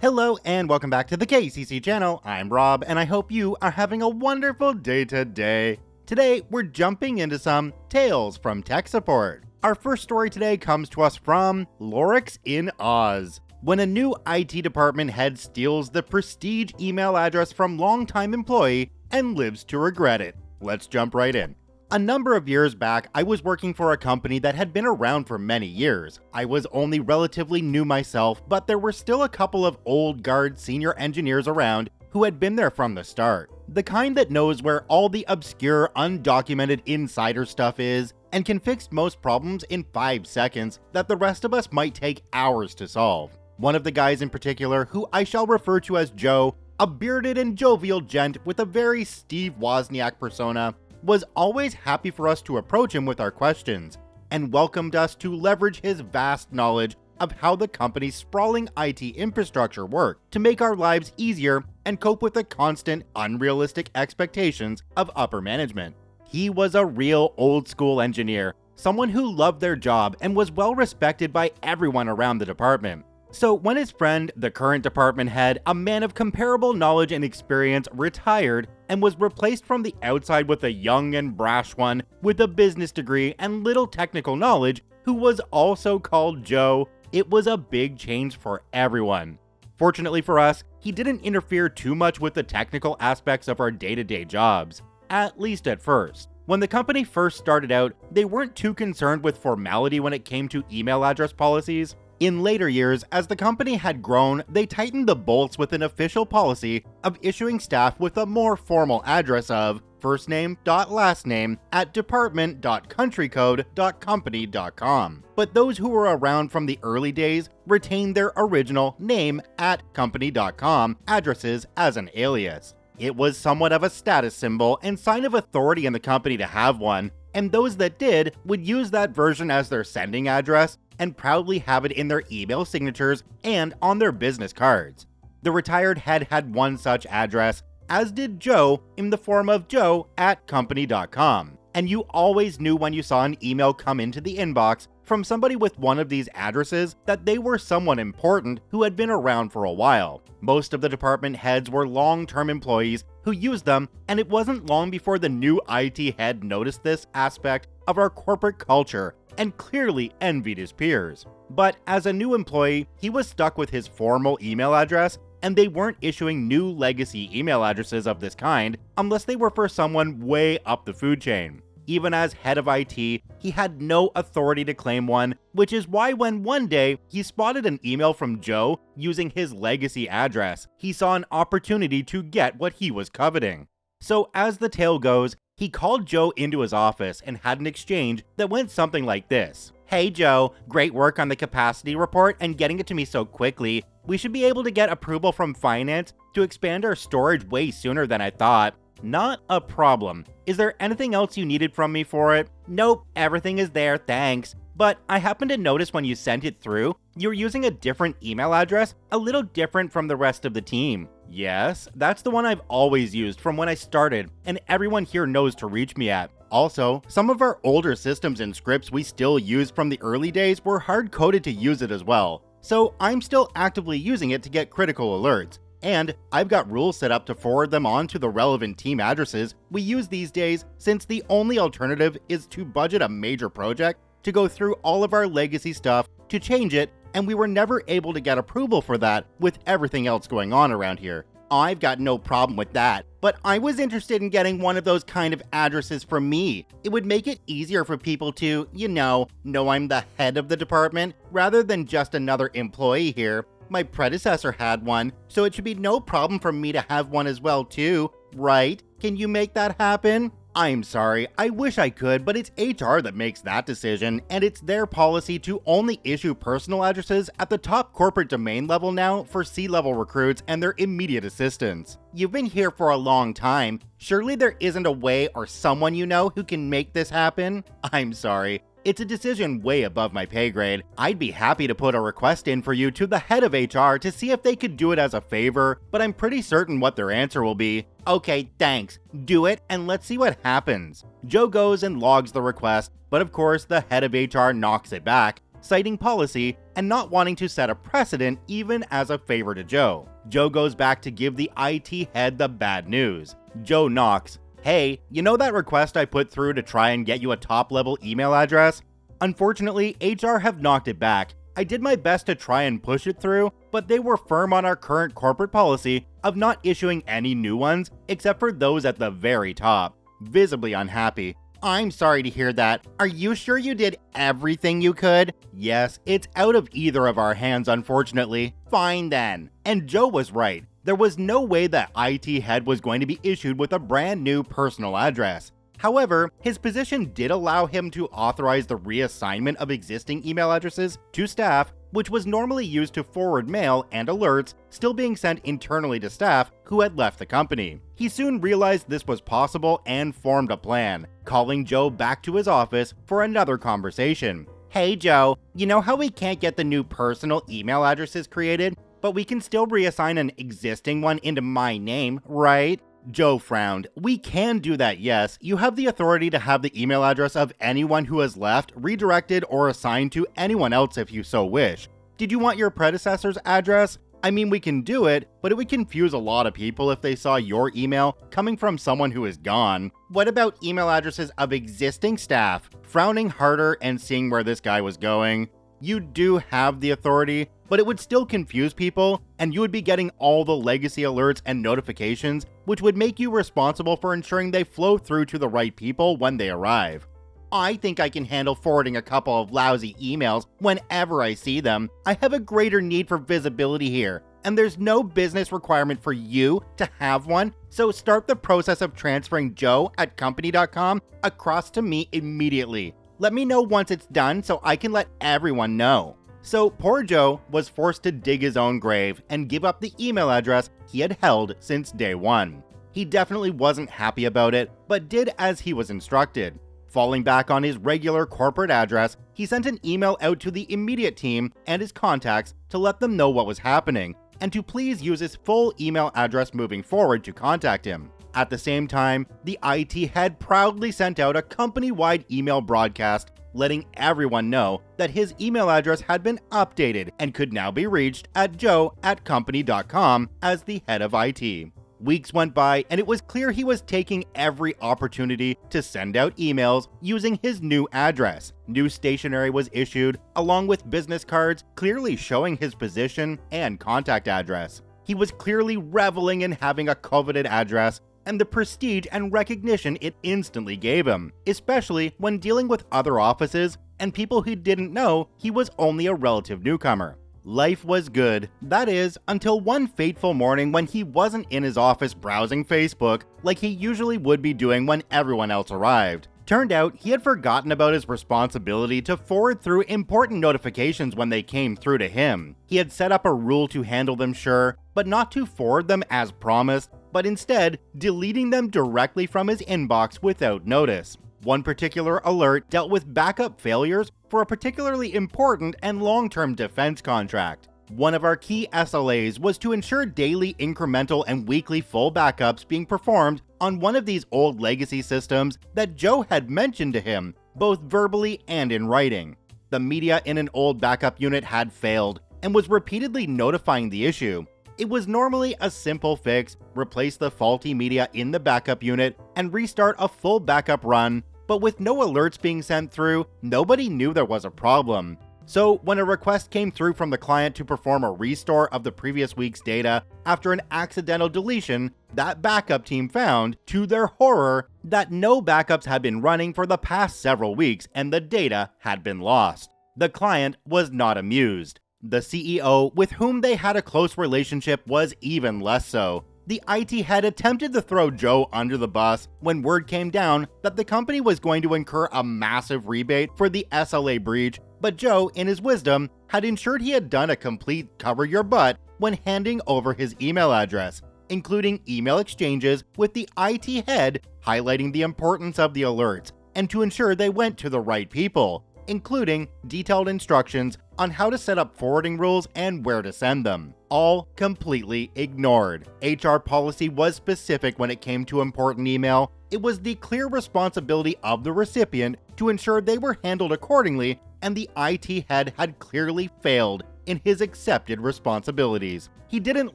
Hello and welcome back to the KCC channel. I'm Rob and I hope you are having a wonderful day today. Today we're jumping into some Tales from Tech Support. Our first story today comes to us from Lorix in Oz. When a new IT department head steals the prestige email address from longtime employee and lives to regret it. Let's jump right in. A number of years back, I was working for a company that had been around for many years. I was only relatively new myself, but there were still a couple of old guard senior engineers around who had been there from the start. The kind that knows where all the obscure, undocumented insider stuff is and can fix most problems in 5 seconds that the rest of us might take hours to solve. One of the guys in particular, who I shall refer to as Joe, a bearded and jovial gent with a very Steve Wozniak persona, was always happy for us to approach him with our questions, and welcomed us to leverage his vast knowledge of how the company's sprawling IT infrastructure worked to make our lives easier and cope with the constant, unrealistic expectations of upper management. He was a real old-school engineer, someone who loved their job and was well respected by everyone around the department. So when his friend, the current department head, a man of comparable knowledge and experience, retired and was replaced from the outside with a young and brash one with a business degree and little technical knowledge who was also called Joe, it was a big change for everyone. Fortunately for us, he didn't interfere too much with the technical aspects of our day-to-day jobs, at least at first. When the company first started out, they weren't too concerned with formality when it came to email address policies. In later years, as the company had grown, they tightened the bolts with an official policy of issuing staff with a more formal address of firstname.lastname@department.countrycode.company.com. But those who were around from the early days retained their original name@company.com addresses as an alias. It was somewhat of a status symbol and sign of authority in the company to have one, and those that did would use that version as their sending address and proudly have it in their email signatures and on their business cards. The retired head had one such address, as did Joe, in the form of joe@company.com. And you always knew when you saw an email come into the inbox from somebody with one of these addresses that they were someone important who had been around for a while. Most of the department heads were long-term employees who used them, and it wasn't long before the new IT head noticed this aspect of our corporate culture and clearly envied his peers. But as a new employee, he was stuck with his formal email address, and they weren't issuing new legacy email addresses of this kind unless they were for someone way up the food chain. Even as head of IT, he had no authority to claim one, which is why when one day he spotted an email from Joe using his legacy address, he saw an opportunity to get what he was coveting. So as the tale goes, he called Joe into his office and had an exchange that went something like this. "Hey Joe, great work on the capacity report and getting it to me so quickly. We should be able to get approval from finance to expand our storage way sooner than I thought." "Not a problem. Is there anything else you needed from me for it?" "Nope, everything is there, thanks. But I happened to notice when you sent it through, you were using a different email address, a little different from the rest of the team." "Yes, that's the one I've always used from when I started, and everyone here knows to reach me at. Also, some of our older systems and scripts we still use from the early days were hard-coded to use it as well. So I'm still actively using it to get critical alerts. And I've got rules set up to forward them on to the relevant team addresses we use these days, since the only alternative is to budget a major project to go through all of our legacy stuff to change it, and we were never able to get approval for that with everything else going on around here. I've got no problem with that, but I was interested in getting one of those kind of addresses for me. It would make it easier for people to, know I'm the head of the department rather than just another employee here. My predecessor had one, so it should be no problem for me to have one as well too, right? Can you make that happen?" "I'm sorry, I wish I could, but it's HR that makes that decision, and it's their policy to only issue personal addresses at the top corporate domain level now for C-level recruits and their immediate assistants. You've been here for a long time. Surely there isn't a way or someone you know who can make this happen?" "I'm sorry. It's a decision way above my pay grade. I'd be happy to put a request in for you to the head of HR to see if they could do it as a favor, but I'm pretty certain what their answer will be. Okay, thanks. Do it and let's see what happens." Joe goes and logs the request, but of course the head of HR knocks it back, citing policy and not wanting to set a precedent even as a favor to Joe. Joe goes back to give the IT head the bad news. Joe knocks. Hey, you know that request I put through to try and get you a top-level email address? Unfortunately, HR have knocked it back. I did my best to try and push it through, but they were firm on our current corporate policy of not issuing any new ones except for those at the very top. Visibly unhappy. I'm sorry to hear that. Are you sure you did everything you could? Yes, it's out of either of our hands, unfortunately. Fine then. And Joe was right. There was no way that IT head was going to be issued with a brand new personal address. However, his position did allow him to authorize the reassignment of existing email addresses to staff, which was normally used to forward mail and alerts still being sent internally to staff who had left the company. He soon realized this was possible and formed a plan, calling Joe back to his office for another conversation. Hey Joe, you know how we can't get the new personal email addresses created, but we can still reassign an existing one into my name, right? Joe frowned. We can do that, yes. You have the authority to have the email address of anyone who has left redirected or assigned to anyone else if you so wish. Did you want your predecessor's address? I mean, we can do it, but it would confuse a lot of people if they saw your email coming from someone who is gone. What about email addresses of existing staff? Frowning harder and seeing where this guy was going. You do have the authority, but it would still confuse people, and you would be getting all the legacy alerts and notifications, which would make you responsible for ensuring they flow through to the right people when they arrive. I think I can handle forwarding a couple of lousy emails whenever I see them. I have a greater need for visibility here, and there's no business requirement for you to have one, so start the process of transferring Joe at company.com across to me immediately. Let me know once it's done so I can let everyone know. So poor Joe was forced to dig his own grave and give up the email address he had held since day one. He definitely wasn't happy about it, but did as he was instructed. Falling back on his regular corporate address, he sent an email out to the immediate team and his contacts to let them know what was happening, and to please use his full email address moving forward to contact him. At the same time, the IT head proudly sent out a company-wide email broadcast letting everyone know that his email address had been updated and could now be reached at joe@company.com as the head of IT. Weeks went by and it was clear he was taking every opportunity to send out emails using his new address. New stationery was issued, along with business cards clearly showing his position and contact address. He was clearly reveling in having a coveted address and the prestige and recognition it instantly gave him, especially when dealing with other offices and people who didn't know he was only a relative newcomer. Life was good, that is, until one fateful morning when he wasn't in his office browsing Facebook like he usually would be doing when everyone else arrived. Turned out he had forgotten about his responsibility to forward through important notifications when they came through to him. He had set up a rule to handle them, sure, but not to forward them as promised, but instead deleting them directly from his inbox without notice. One particular alert dealt with backup failures for a particularly important and long-term defense contract. One of our key SLAs was to ensure daily incremental and weekly full backups being performed on one of these old legacy systems that Joe had mentioned to him, both verbally and in writing. The media in an old backup unit had failed and was repeatedly notifying the issue. It was normally a simple fix, replace the faulty media in the backup unit and restart a full backup run, but with no alerts being sent through, nobody knew there was a problem. So when a request came through from the client to perform a restore of the previous week's data after an accidental deletion, that backup team found, to their horror, that no backups had been running for the past several weeks and the data had been lost. The client was not amused. The CEO, with whom they had a close relationship, was even less so. The IT head attempted to throw Joe under the bus when word came down that the company was going to incur a massive rebate for the SLA breach, but Joe, in his wisdom, had ensured he had done a complete cover your butt when handing over his email address, including email exchanges with the IT head highlighting the importance of the alerts and to ensure they went to the right people, including detailed instructions on how to set up forwarding rules and where to send them. All completely ignored. HR policy was specific when it came to important email. It was the clear responsibility of the recipient to ensure they were handled accordingly and the IT head had clearly failed in his accepted responsibilities. He didn't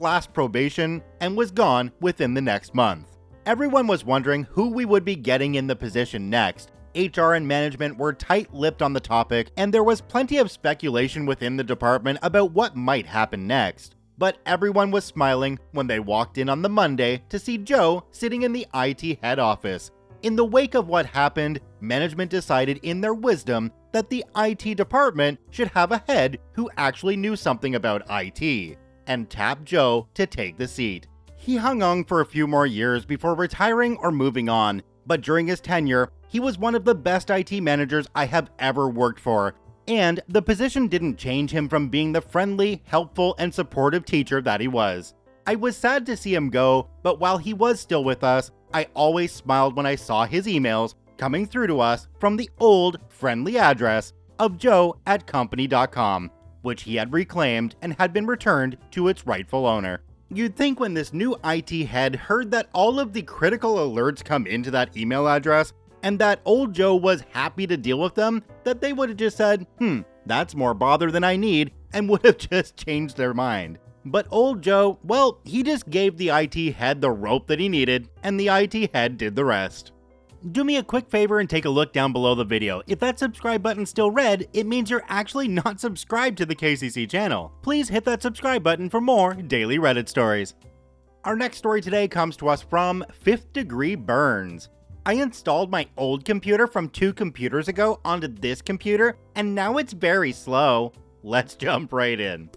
last probation and was gone within the next month. Everyone was wondering who we would be getting in the position next. HR and management were tight-lipped on the topic, and there was plenty of speculation within the department about what might happen next. But everyone was smiling when they walked in on the Monday to see Joe sitting in the IT head office. In the wake of what happened, management decided in their wisdom that the IT department should have a head who actually knew something about IT, and tapped Joe to take the seat. He hung on for a few more years before retiring or moving on, but during his tenure, he was one of the best IT managers I have ever worked for, and the position didn't change him from being the friendly, helpful, and supportive teacher that he was. I was sad to see him go, but while he was still with us, I always smiled when I saw his emails coming through to us from the old, friendly address of joe@company.com, which he had reclaimed and had been returned to its rightful owner. You'd think when this new IT head heard that all of the critical alerts come into that email address, and that old Joe was happy to deal with them, that they would have just said, that's more bother than I need, and would have just changed their mind. But old Joe, well, he just gave the IT head the rope that he needed, and the IT head did the rest. Do me a quick favor and take a look down below the video. If that subscribe button's still red, it means you're actually not subscribed to the KCC channel. Please hit that subscribe button for more daily Reddit stories. Our next story today comes to us from 5th Degree Burns. I installed my old computer from 2 computers ago onto this computer, and now it's very slow. Let's jump right in.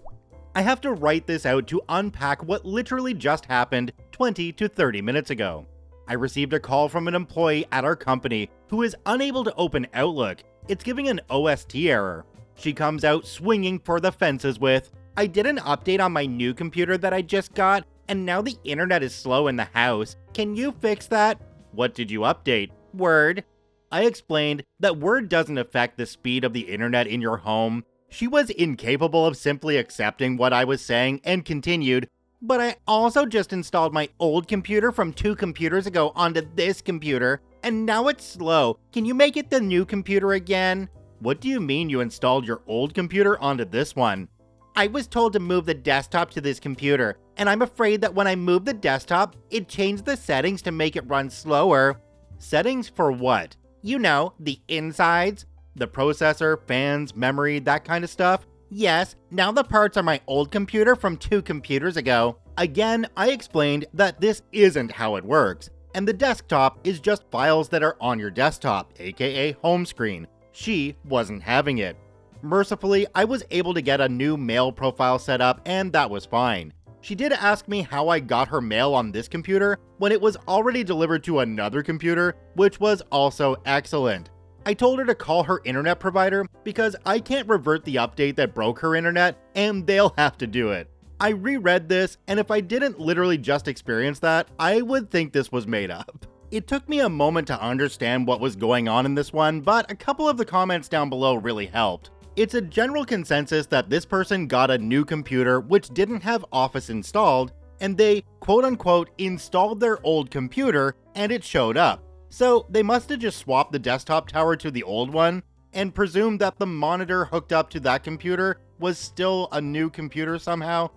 I have to write this out to unpack what literally just happened 20 to 30 minutes ago. I received a call from an employee at our company who is unable to open Outlook. It's giving an OST error. She comes out swinging for the fences with, I did an update on my new computer that I just got, and now the internet is slow in the house. Can you fix that? What did you update? Word. I explained that Word doesn't affect the speed of the internet in your home. She was incapable of simply accepting what I was saying and continued, but I also just installed my old computer from 2 computers ago onto this computer, and now it's slow. Can you make it the new computer again? What do you mean you installed your old computer onto this one? I was told to move the desktop to this computer, and I'm afraid that when I moved the desktop, it changed the settings to make it run slower. Settings for what? You know, the insides, the processor, fans, memory, that kind of stuff. Yes, now the parts are my old computer from 2 computers ago. Again, I explained that this isn't how it works, and the desktop is just files that are on your desktop, aka home screen. She wasn't having it. Mercifully, I was able to get a new mail profile set up, and that was fine. She did ask me how I got her mail on this computer when it was already delivered to another computer, which was also excellent. I told her to call her internet provider because I can't revert the update that broke her internet, and they'll have to do it. I reread this, and if I didn't literally just experience that, I would think this was made up. It took me a moment to understand what was going on in this one, but a couple of the comments down below really helped. It's a general consensus that this person got a new computer which didn't have Office installed, and they quote-unquote installed their old computer and it showed up. So they must have just swapped the desktop tower to the old one and presumed that the monitor hooked up to that computer was still a new computer somehow.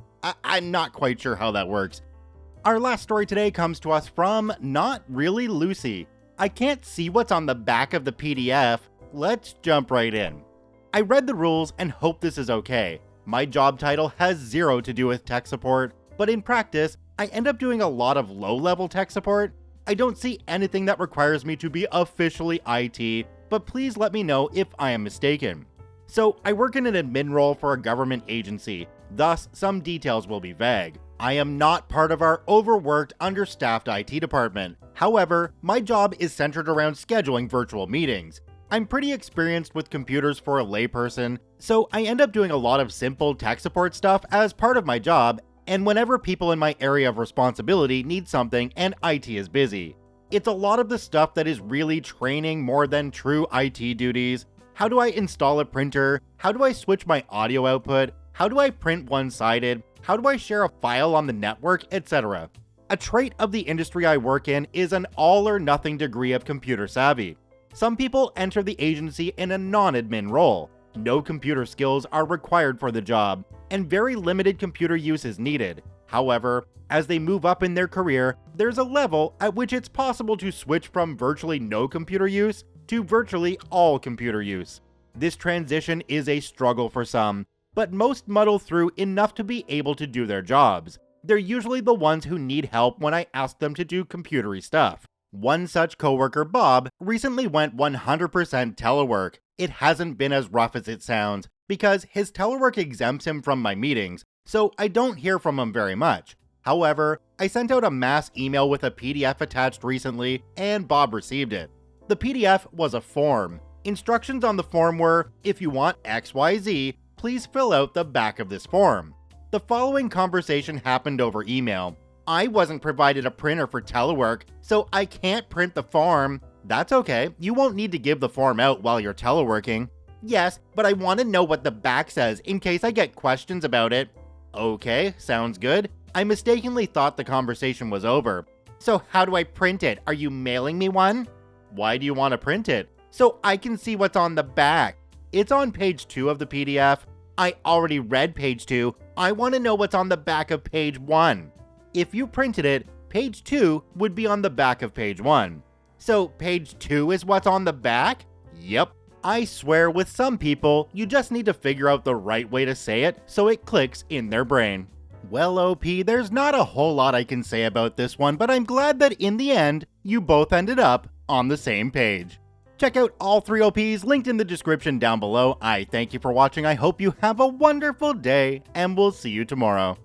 I'm not quite sure how that works. Our last story today comes to us from Not Really Lucy. I can't see what's on the back of the PDF. Let's jump right in. I read the rules and hope this is okay. My job title has 0 to do with tech support, but in practice, I end up doing a lot of low-level tech support. I don't see anything that requires me to be officially IT, but please let me know if I am mistaken. So, I work in an admin role for a government agency, thus some details will be vague. I am not part of our overworked, understaffed IT department. However, my job is centered around scheduling virtual meetings. I'm pretty experienced with computers for a layperson, so I end up doing a lot of simple tech support stuff as part of my job, and whenever people in my area of responsibility need something and IT is busy. It's a lot of the stuff that is really training more than true IT duties. How do I install a printer? How do I switch my audio output? How do I print one-sided? How do I share a file on the network, etc.? A trait of the industry I work in is an all-or-nothing degree of computer savvy. Some people enter the agency in a non-admin role. No computer skills are required for the job, and very limited computer use is needed. However, as they move up in their career, there's a level at which it's possible to switch from virtually no computer use to virtually all computer use. This transition is a struggle for some, but most muddle through enough to be able to do their jobs. They're usually the ones who need help when I ask them to do computery stuff. One such coworker, Bob, recently went 100% telework. It hasn't been as rough as it sounds, because his telework exempts him from my meetings, so I don't hear from him very much. However, I sent out a mass email with a PDF attached recently, and Bob received it. The PDF was a form. Instructions on the form were, if you want XYZ, please fill out the back of this form. The following conversation happened over email. I wasn't provided a printer for telework, so I can't print the form. That's okay, you won't need to give the form out while you're teleworking. Yes, but I want to know what the back says in case I get questions about it. Okay, sounds good. I mistakenly thought the conversation was over. So how do I print it? Are you mailing me one? Why do you want to print it? So I can see what's on the back. It's on page 2 of the PDF. I already read page 2. I want to know what's on the back of page 1. If you printed it, page 2 would be on the back of page 1. So page 2 is what's on the back? Yep. I swear with some people, you just need to figure out the right way to say it so it clicks in their brain. Well, OP, there's not a whole lot I can say about this one, but I'm glad that in the end, you both ended up on the same page. Check out all 3 OPs linked in the description down below. I thank you for watching. I hope you have a wonderful day, and we'll see you tomorrow.